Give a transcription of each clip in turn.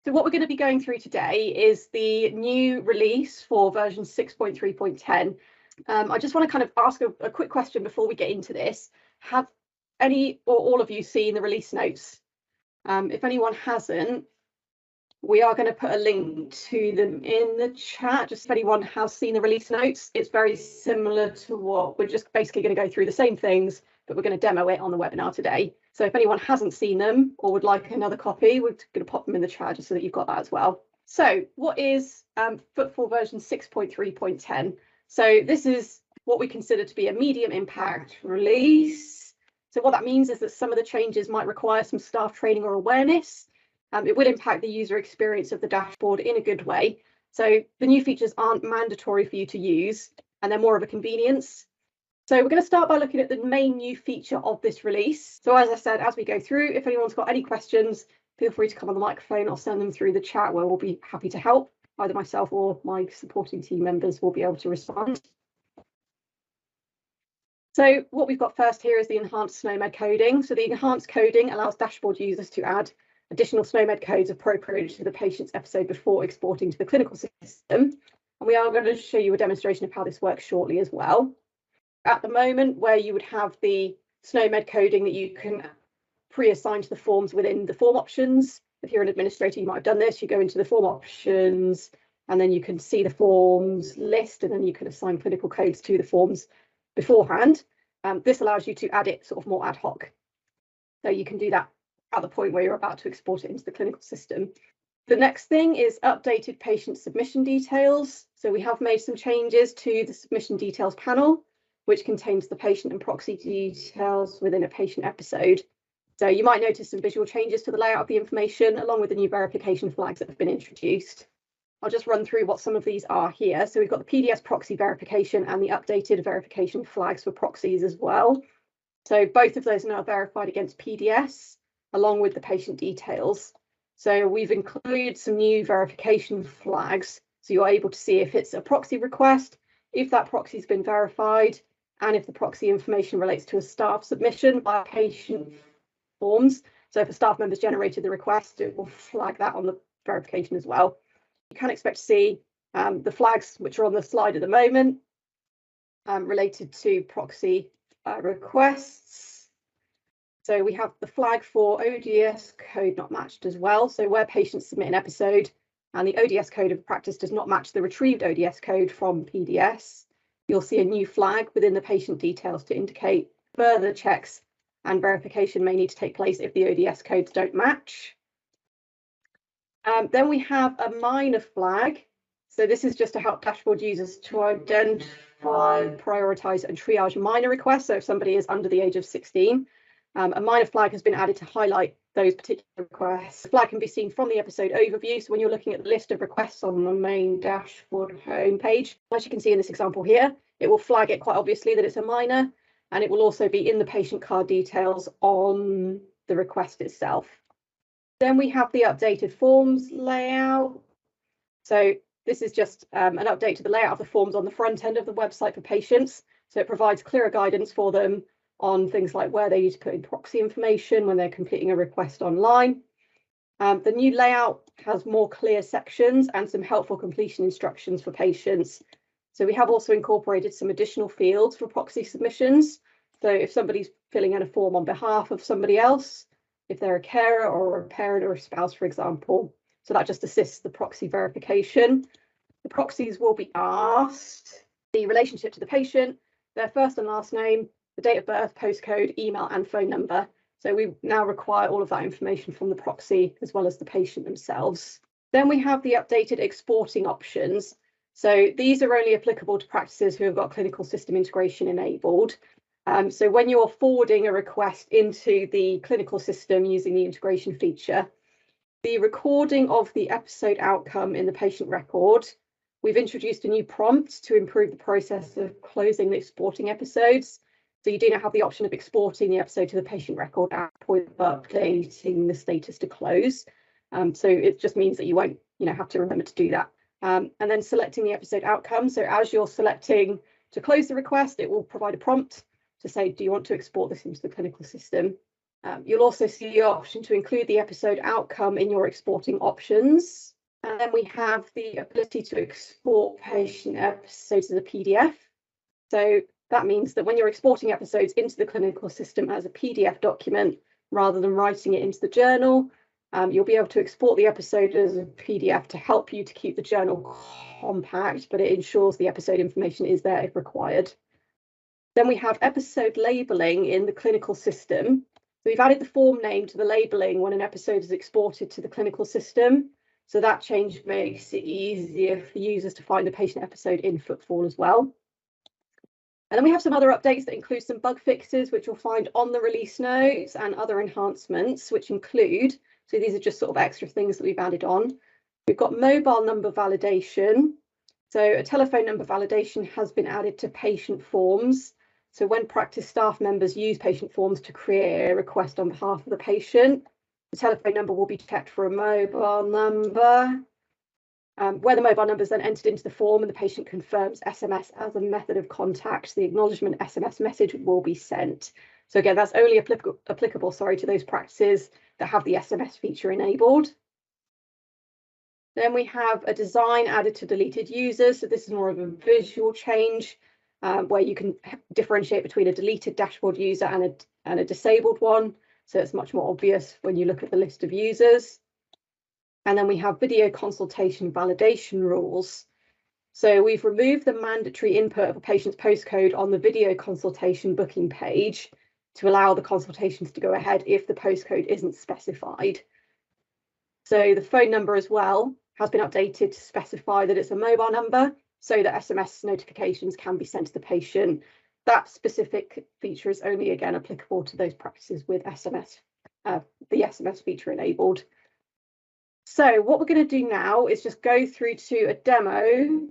So what we're going to be going through today is the new release for version 6.3.10. I just want to kind of ask a quick question before we get into this. Have any or all of you seen the release notes? If anyone hasn't, we are going to put a link to them in the chat. Just if anyone has seen the release notes, it's very similar to what we're just basically going to go through the same things, but we're going to demo it on the webinar today. So if anyone hasn't seen them or would like another copy, we're going to pop them in the chat just so that you've got that as well. So what is Footfall version 6.3.10? So this is what we consider to be a medium impact release. So what that means is that some of the changes might require some staff training or awareness. It will impact the user experience of the dashboard in a good way. So the new features aren't mandatory for you to use, and they're more of a convenience. So we're going to start by looking at the main new feature of this release. So as I said, as we go through, if anyone's got any questions, feel free to come on the microphone or send them through the chat where we'll be happy to help. Either myself or my supporting team members will be able to respond. So what we've got first here is the enhanced SNOMED coding. So the enhanced coding allows dashboard users to add additional SNOMED codes appropriate to the patient's episode before exporting to the clinical system. And we are going to show you a demonstration of how this works shortly as well. At the moment, where you would have the SNOMED coding that you can pre-assign to the forms within the form options. If you're an administrator, you might have done this. You go into the form options, and then you can see the forms list, and then you can assign clinical codes to the forms beforehand. This allows you to add it sort of more ad hoc. So you can do that at the point where you're about to export it into the clinical system. The next thing is updated patient submission details. So we have made some changes to the submission details panel, which contains the patient and proxy details within a patient episode. So you might notice some visual changes to the layout of the information, along with the new verification flags that have been introduced. I'll just run through what some of these are here. So we've got the PDS proxy verification and the updated verification flags for proxies as well. So both of those are now verified against PDS, along with the patient details. So we've included some new verification flags, so you're able to see if it's a proxy request, if that proxy has been verified, and if the proxy information relates to a staff submission by patient forms. So if a staff member's generated the request, it will flag that on the verification as well. You can expect to see the flags which are on the slide at the moment related to proxy requests. So we have the flag for ODS code not matched as well. So where patients submit an episode and the ODS code of practice does not match the retrieved ODS code from PDS, you'll see a new flag within the patient details to indicate further checks and verification may need to take place if the ODS codes don't match. Then we have a minor flag. So this is just to help dashboard users to identify, prioritize and triage minor requests. So if somebody is under the age of 16, a minor flag has been added to highlight those particular requests. The flag can be seen from the episode overview. So when you're looking at the list of requests on the main dashboard homepage, as you can see in this example here, it will flag it quite obviously that it's a minor, and it will also be in the patient card details on the request itself. Then we have the updated forms layout. So this is just an update to the layout of the forms on the front end of the website for patients. So it provides clearer guidance for them on things like where they need to put in proxy information when they're completing a request online. The new layout has more clear sections and some helpful completion instructions for patients. So we have also incorporated some additional fields for proxy submissions. So if somebody's filling in a form on behalf of somebody else, if they're a carer or a parent or a spouse, for example, so that just assists the proxy verification. The proxies will be asked the relationship to the patient, their first and last name, the date of birth, postcode, email and phone number. So we now require all of that information from the proxy as well as the patient themselves. Then we have the updated exporting options. So these are only applicable to practices who have got clinical system integration enabled. So when you're forwarding a request into the clinical system using the integration feature, the recording of the episode outcome in the patient record, we've introduced a new prompt to improve the process of closing and exporting episodes. So you do now have the option of exporting the episode to the patient record at the point of updating the status to close. So it just means that you won't have to remember to do that. And then selecting the episode outcome. So as you're selecting to close the request, it will provide a prompt to say, do you want to export this into the clinical system? You'll also see the option to include the episode outcome in your exporting options. And then we have the ability to export patient episodes as a PDF. So that means that when you're exporting episodes into the clinical system as a PDF document, rather than writing it into the journal, you'll be able to export the episode as a PDF to help you to keep the journal compact, but it ensures the episode information is there if required. Then we have episode labeling in the clinical system. So we've added the form name to the labeling when an episode is exported to the clinical system. So that change makes it easier for users to find the patient episode in Footfall as well. And then we have some other updates that include some bug fixes, which you'll find on the release notes, and other enhancements, which include, so these are just sort of extra things that we've added on. We've got mobile number validation. So a telephone number validation has been added to patient forms. So when practice staff members use patient forms to create a request on behalf of the patient, the telephone number will be checked for a mobile number. Where the mobile number is then entered into the form and the patient confirms SMS as a method of contact, the acknowledgement SMS message will be sent. So again, that's only applicable to those practices that have the SMS feature enabled. Then we have a design added to deleted users. So this is more of a visual change where you can differentiate between a deleted dashboard user and a disabled one. So it's much more obvious when you look at the list of users. And then we have video consultation validation rules. So we've removed the mandatory input of a patient's postcode on the video consultation booking page to allow the consultations to go ahead if the postcode isn't specified. So the phone number as well has been updated to specify that it's a mobile number so that SMS notifications can be sent to the patient. That specific feature is only, again, applicable to those practices with SMS, the SMS feature enabled. So what we're going to do now is just go through to a demo.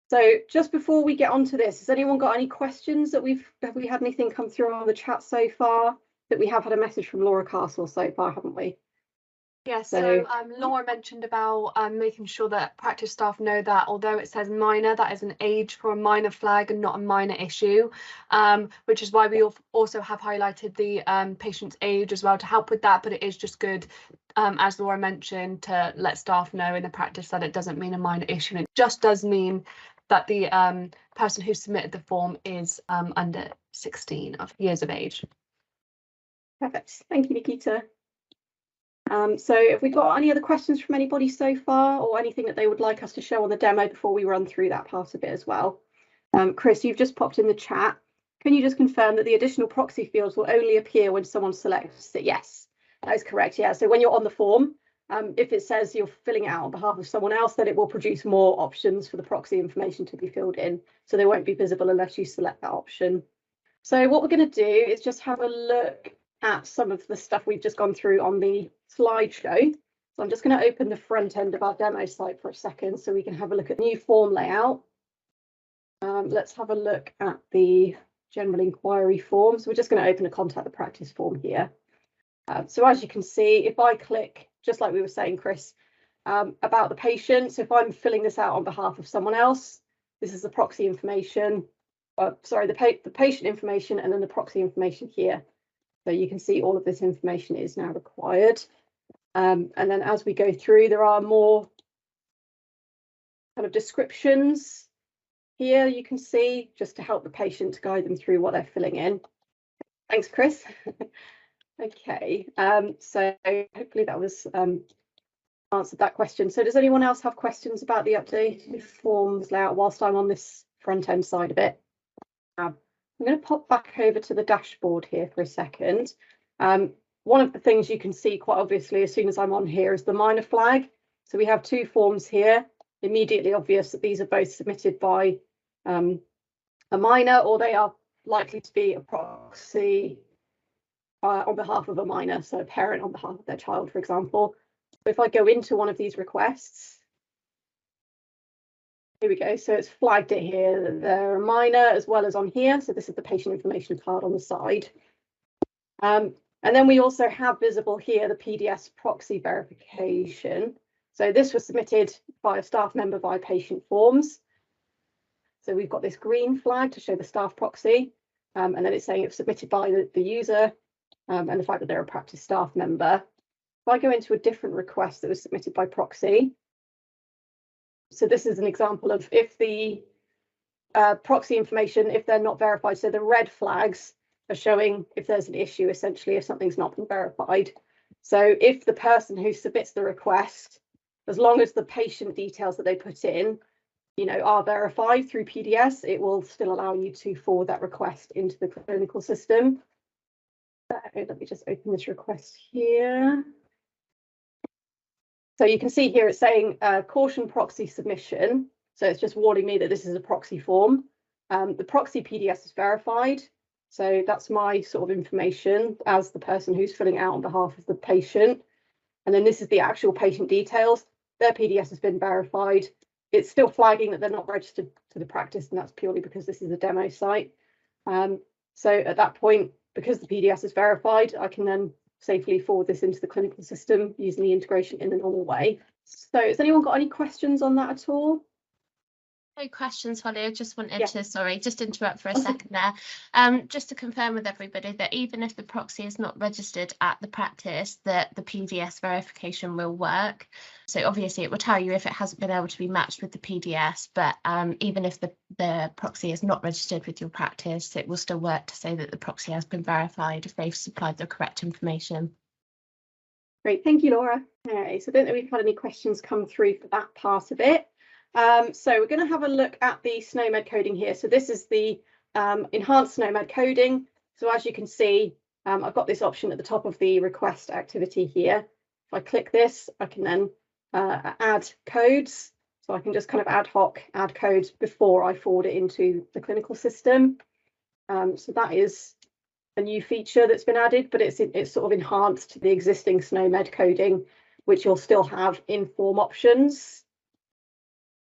So just before we get onto this, has anyone got any questions that have we had anything come through on the chat so far? That we have had a message from Laura Castle so far, haven't we? Yeah, so Laura mentioned about making sure that practice staff know that although it says minor, that is an age for a minor flag and not a minor issue, which is why we also have highlighted the patient's age as well to help with that. But it is just good, as Laura mentioned, to let staff know in the practice that it doesn't mean a minor issue. It just does mean that the person who submitted the form is under 16 years of age. Perfect. Thank you, Nikita. So have we got any other questions from anybody so far, or anything that they would like us to show on the demo before we run through that part of it as well? Chris, you've just popped in the chat. Can you just confirm that the additional proxy fields will only appear when someone selects it? Yes, that is correct. Yeah, so when you're on the form, if it says you're filling it out on behalf of someone else, then it will produce more options for the proxy information to be filled in. So they won't be visible unless you select that option. So what we're going to do is just have a look at some of the stuff we've just gone through on the slideshow. So I'm just going to open the front end of our demo site for a second so we can have a look at the new form layout. Let's have a look at the general inquiry form. So we're just going to open a contact the practice form here. So as you can see, if I click, just like we were saying, Chris, about the patient, so if I'm filling this out on behalf of someone else, this is the proxy information, sorry, the patient information, and then the proxy information here. So you can see all of this information is now required. And then as we go through, there are more kind of descriptions here you can see, just to help the patient to guide them through what they're filling in. Thanks, Chris. Okay, so hopefully that was answered that question. So does anyone else have questions about the updated forms layout whilst I'm on this front end side of it? I'm going to pop back over to the dashboard here for a second. One of the things you can see quite obviously as soon as I'm on here is the minor flag. So we have two forms here. Immediately obvious that these are both submitted by a minor, or they are likely to be a proxy on behalf of a minor, so a parent on behalf of their child, for example. So if I go into one of these requests, here we go. So it's flagged it here that they're a minor as well as on here. So this is the patient information card on the side. And then we also have visible here the PDS proxy verification. So this was submitted by a staff member via patient forms. So we've got this green flag to show the staff proxy, and then it's saying it's submitted by the user, and the fact that they're a practice staff member. If I go into a different request that was submitted by proxy, so this is an example of if the proxy information, if they're not verified, so the red flags are showing if there's an issue, essentially, if something's not been verified. So if the person who submits the request, as long as the patient details that they put in, are verified through PDS, it will still allow you to forward that request into the clinical system. Let me just open this request here. So you can see here it's saying caution proxy submission. So it's just warning me that this is a proxy form. The proxy PDS is verified. So that's my sort of information as the person who's filling out on behalf of the patient. And then this is the actual patient details. Their PDS has been verified. It's still flagging that they're not registered to the practice, and that's purely because this is a demo site. So at that point, because the PDS is verified, I can then safely forward this into the clinical system using the integration in the normal way. So has anyone got any questions on that at all? No questions, Holly. I just wanted to, sorry, just interrupt for a second there. Just to confirm with everybody that even if the proxy is not registered at the practice, that the PDS verification will work. So obviously it will tell you if it hasn't been able to be matched with the PDS, but even if the proxy is not registered with your practice, it will still work to say that the proxy has been verified if they've supplied the correct information. Great, thank you, Laura. All right, so I don't know if we've had any questions come through for that part of it. So we're going to have a look at the SNOMED coding here. So this is the enhanced SNOMED coding. So as you can see, I've got this option at the top of the request activity here. If I click this, I can then add codes. So I can just kind of ad hoc add codes before I forward it into the clinical system. So that is a new feature that's been added, but it's sort of enhanced the existing SNOMED coding, which you'll still have in form options.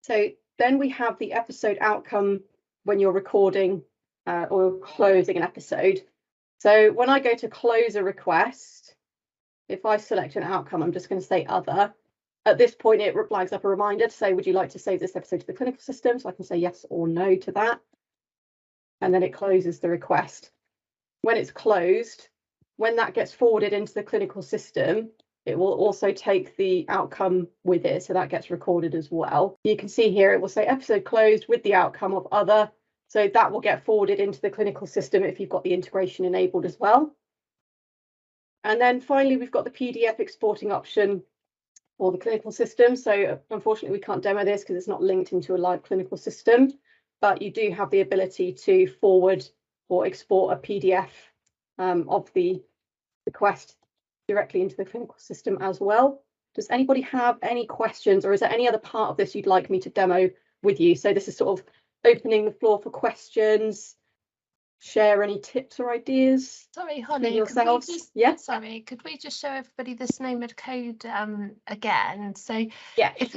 So then we have the episode outcome when you're recording or closing an episode. So when I go to close a request, if I select an outcome, I'm just going to say other. At this point, it flags up a reminder to say, would you like to save this episode to the clinical system? So I can say yes or no to that. And then it closes the request. When it's closed, when that gets forwarded into the clinical system, it will also take the outcome with it, so that gets recorded as well. You can see here it will say episode closed with the outcome of other, so that will get forwarded into the clinical system if you've got the integration enabled as well. And then finally, we've got the PDF exporting option for the clinical system. So unfortunately, we can't demo this because it's not linked into a live clinical system, but you do have the ability to forward or export a PDF of the request directly into the clinical system as well. Does anybody have any questions, or is there any other part of this you'd like me to demo with you? So this is sort of opening the floor for questions. Share any tips or ideas. Sorry, Holly, yourselves. Could we just show everybody the SNOMED code again? So yeah, if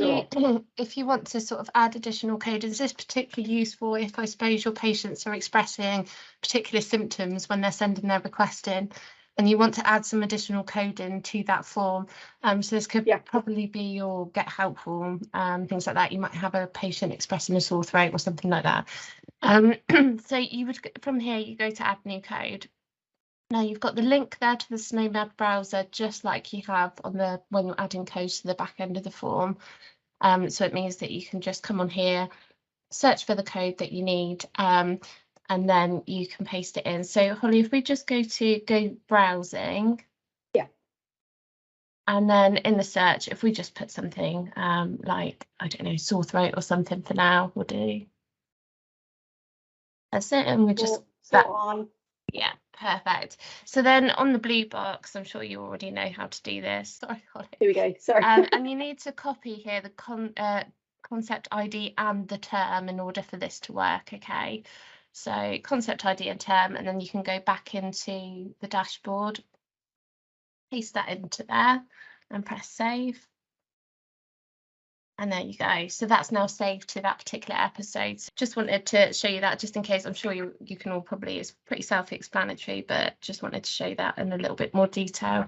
you want to sort of add additional code, is this particularly useful if I suppose your patients are expressing particular symptoms when they're sending their request in, and you want to add some additional code into that form? So this could probably be your get help form, things like that. You might have a patient expressing a sore throat or something like that. So you would, from here, you go to add new code. Now you've got the link there to the SNOMED browser, just like you have on the when you're adding codes to the back end of the form. So it means that you can just come on here, search for the code that you need, and then you can paste it in. So Holly, if we just go browsing. Yeah. And then in the search, if we just put something like, I don't know, sore throat or something for now, we'll do. That's it, and we just yeah, perfect. So then on the blue box, I'm sure you already know how to do this. Sorry, Holly. Here we go. Sorry. And you need to copy here the concept ID and the term in order for this to work. Okay, so concept ID and term, and then you can go back into the dashboard, paste that into there, and press save. And there you go. So that's now saved to that particular episode. So just wanted to show you that, just in case. I'm sure you can all probably, it's pretty self-explanatory, but just wanted to show that in a little bit more detail.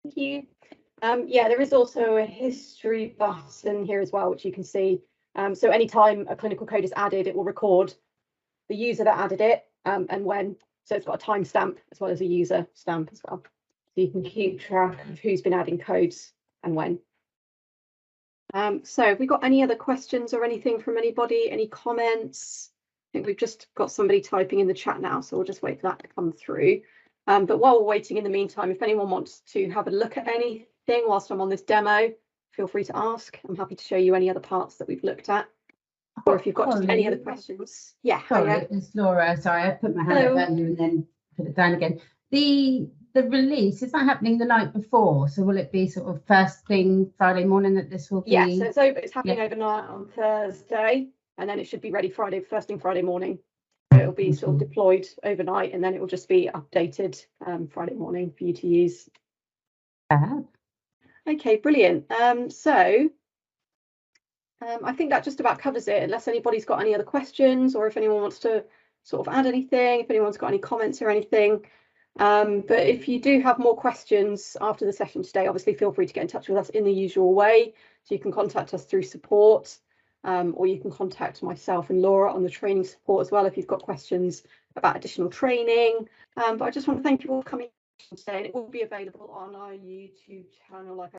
Thank you. Yeah, there is also a history button here as well, which you can see. So anytime a clinical code is added, it will record the user that added it and when So it's got a timestamp as well as a user stamp as well. So you can keep track of who's been adding codes and when. So have we got any other questions or anything from anybody? Any comments? I think we've just got somebody typing in the chat now, so we'll just wait for that to come through. But while we're waiting in the meantime, if anyone wants to have a look at anything whilst I'm on this demo, feel free to ask. I'm happy to show you any other parts that we've looked at. Or if you've got just any other questions. Yeah. Sorry, it's Laura. Sorry, I put my hand up earlier and then put it down again. The release, is that happening the night before? So will it be sort of first thing Friday morning that this will be? Yeah, so it's happening overnight on Thursday, and then it should be ready first thing Friday morning. So it'll be sort of deployed overnight, and then it will just be updated Friday morning for you to use. Okay, brilliant. So I think that just about covers it, unless anybody's got any other questions, or if anyone wants to sort of add anything, if anyone's got any comments or anything. But if you do have more questions after the session today, obviously feel free to get in touch with us in the usual way. So you can contact us through support, or you can contact myself and Laura on the training support as well if you've got questions about additional training. But I just want to thank you all for coming today, and it will be available on our YouTube channel, like I